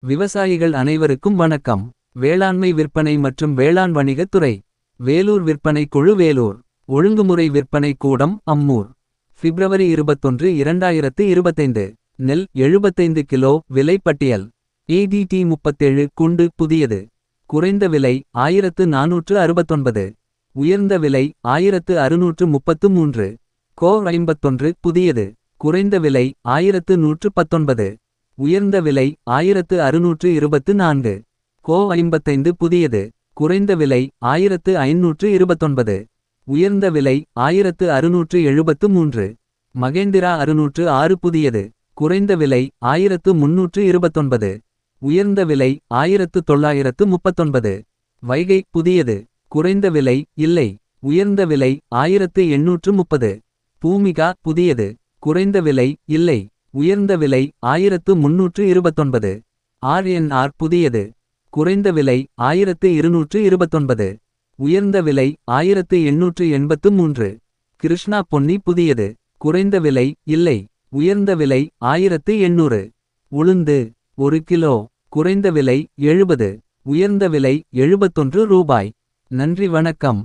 விவசாயிகள் அனைவருக்கும் வணக்கம். வேளாண்மை விற்பனை மற்றும் வேளாண் வணிகத் துறை. வேலூர் விற்பனை குழு வேலூர். ஒழுங்குமுறை விற்பனை கூடம் அம்மூர். பிப்ரவரி 21 2025. நெல் 75 கிலோ விலை பட்டியல். ADT 37 குண்டு புதியது. குறைந்த விலை 1469. உயர்ந்த விலை 1633. கோ 51 புதியது. குறைந்த விலை 1119. உயர்ந்த விலை 1624. கோ 55 புதியது. குறைந்த விலை 1529. உயர்ந்த விலை 1673. மகேந்திரா 606 புதியது. குறைந்த விலை 1329. உயர்ந்த விலை 1939. வைகை புதியது. குறைந்த விலை இல்லை. உயர்ந்த விலை 1830. பூமிகா புதியது. குறைந்த விலை இல்லை. உயர்ந்த விலை 1329. RNR புதியது. குறைந்த விலை 1229. உயர்ந்த விலை 1883. கிருஷ்ணா பொன்னி புதியது. குறைந்த விலை இல்லை. உயர்ந்த விலை 1800. உளுந்து 1 கிலோ. குறைந்த விலை 70. உயர்ந்த விலை 71 ரூபாய். நன்றி வணக்கம்.